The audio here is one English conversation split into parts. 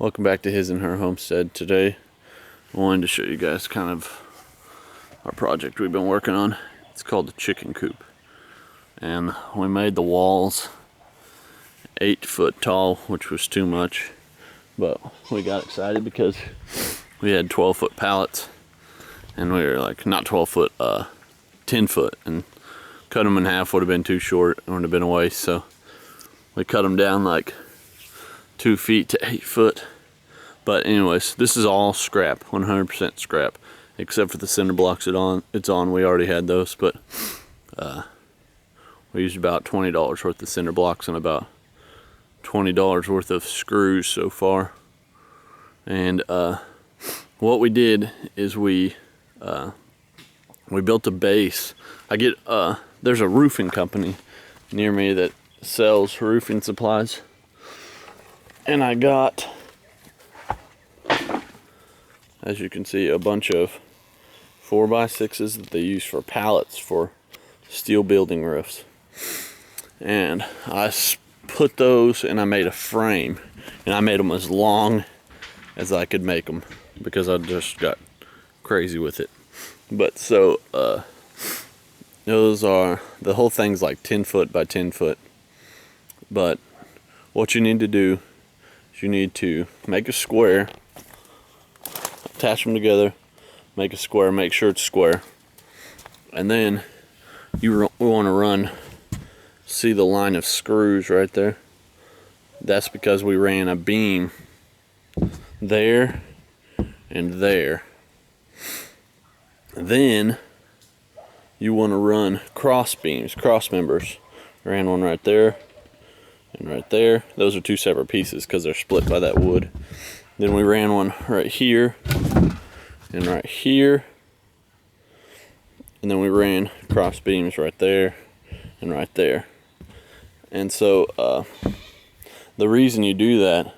Welcome back to His and Her Homestead. Today I wanted to show you guys kind of our project we've been working on. It's called the chicken coop, and we made the walls 8 foot tall, which was too much, but we got excited because we had 12-foot pallets, and we were like, not 12 foot, 10 foot, and cut them in half would have been too short and would have been a waste, so we cut them down like 2 feet to 8 foot. But anyways, this is all scrap, 100% scrap, except for the cinder blocks it's on. We already had those, but we used about $20 worth of cinder blocks and about $20 worth of screws so far. And what we did is we built a base. There's a roofing company near me that sells roofing supplies, and I got, as you can see, a bunch of 4x6s that they use for pallets for steel building roofs. And I put those, and I made a frame, and I made them as long as I could make them because I just got crazy with it. But so those are, the whole thing's like 10 foot by 10 foot. But what you need to do is you need to make a square, attach them together, make a square, make sure it's square, and then we want to run, see the line of screws right there? That's because we ran a beam there and there. Then you want to run cross beams, cross members. Ran one right there and right there. Those are 2 separate pieces because they're split by that wood. Then we ran one right here and right here, and then we ran cross beams right there and right there. And so the reason you do that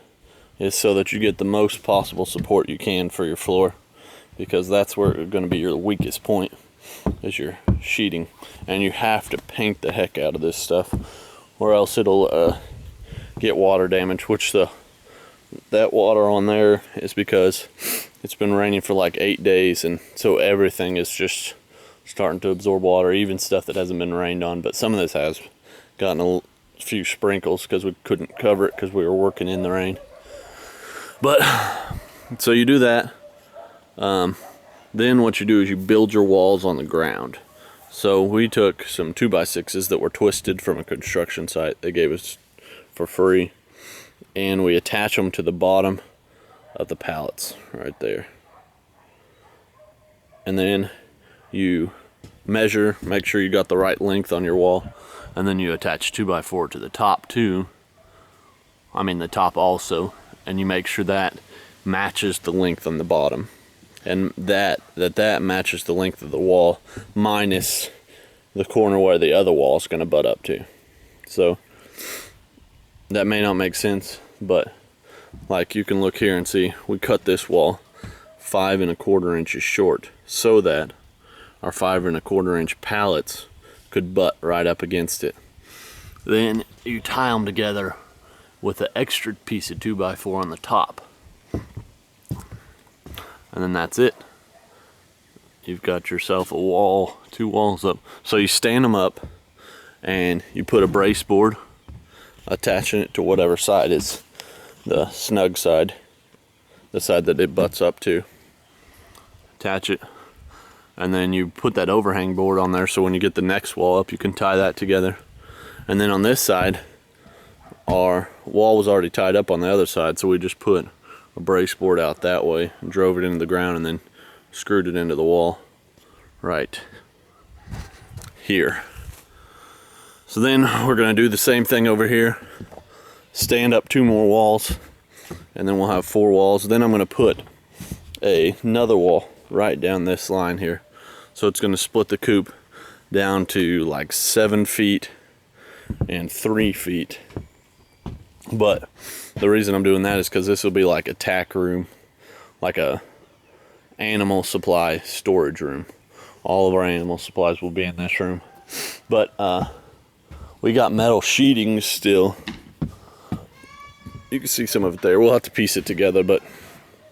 is so that you get the most possible support you can for your floor, because that's where it's going to be your weakest point, is your sheeting. And you have to paint the heck out of this stuff, or else it'll get water damage, which that water on there is because it's been raining for like 8 days, and so everything is just starting to absorb water, even stuff that hasn't been rained on. But some of this has gotten a few sprinkles because we couldn't cover it because we were working in the rain. But so you do that. Then what you do is you build your walls on the ground. So we took some 2x6s that were twisted from a construction site they gave us for free, and we attach them to the bottom of the pallets right there. And then you measure, make sure you got the right length on your wall, and then you attach 2x4 to the top too. The top also, and you make sure that matches the length on the bottom, and that matches the length of the wall minus the corner where the other wall is going to butt up to. So that may not make sense, but like you can look here and see we cut this wall 5 1/4 inches short so that our 5 1/4 inch pallets could butt right up against it. Then you tie them together with an extra piece of 2x4 on the top, and then that's it. You've got yourself a wall, 2 walls up. So you stand them up and you put a brace board attaching it to whatever side is the snug side, the side that it butts up to. Attach it, and then you put that overhang board on there so when you get the next wall up you can tie that together. And then on this side, our wall was already tied up on the other side, so we just put a brace board out that way and drove it into the ground and then screwed it into the wall right here. So then we're going to do the same thing over here, stand up 2 more walls, and then we'll have 4 walls. Then I'm going to put another wall right down this line here. So it's going to split the coop down to like 7 feet and 3 feet. But the reason I'm doing that is because this will be like a tack room, like a animal supply storage room. All of our animal supplies will be in this room. But we got metal sheeting still You can see some of it there. We'll have to piece it together, but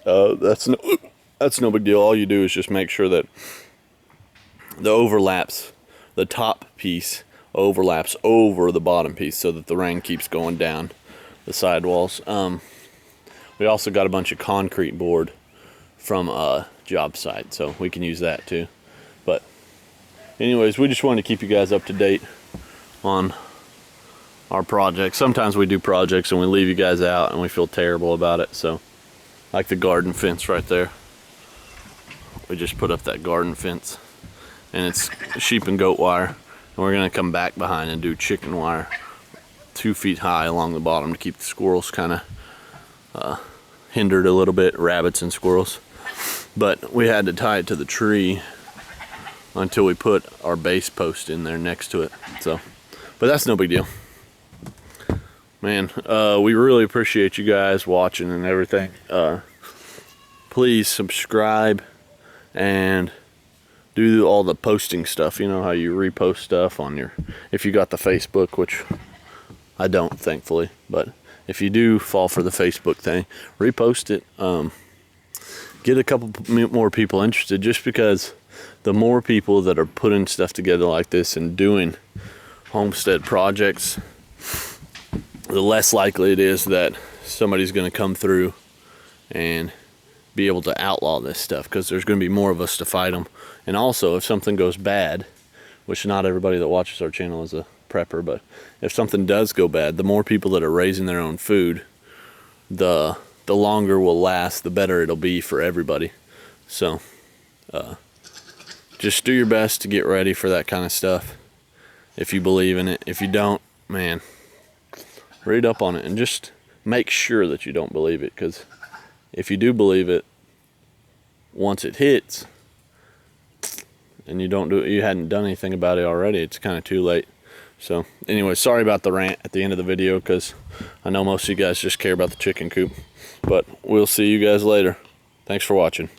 that's no big deal. All you do is just make sure that the top piece overlaps over the bottom piece so that the rain keeps going down the sidewalls. We also got a bunch of concrete board from a job site, so we can use that too. But anyways, we just wanted to keep you guys up to date on our projects. Sometimes we do projects and we leave you guys out and we feel terrible about it. So like the garden fence right there, we just put up that garden fence and it's sheep and goat wire, and we're gonna come back behind and do chicken wire 2 feet high along the bottom to keep the squirrels kind of hindered a little bit, rabbits and squirrels. But we had to tie it to the tree until we put our base post in there next to it. So, but that's no big deal. Man, we really appreciate you guys watching and everything. Please subscribe and do all the posting stuff. You know how you repost stuff on your, if you got the Facebook, which I don't, thankfully, but if you do fall for the Facebook thing, repost it. Get a couple more people interested, just because the more people that are putting stuff together like this and doing homestead projects, the less likely it is that somebody's going to come through and be able to outlaw this stuff, because there's going to be more of us to fight them. And also, if something goes bad, which not everybody that watches our channel is a prepper, but if something does go bad, the more people that are raising their own food, the longer will last, the better it'll be for everybody. So just do your best to get ready for that kind of stuff if you believe in it. If you don't, man, read up on it and just make sure that you don't believe it, because if you do believe it, once it hits and you hadn't done anything about it already, it's kind of too late. So anyway, sorry about the rant at the end of the video, because I know most of you guys just care about the chicken coop. But we'll see you guys later. Thanks for watching.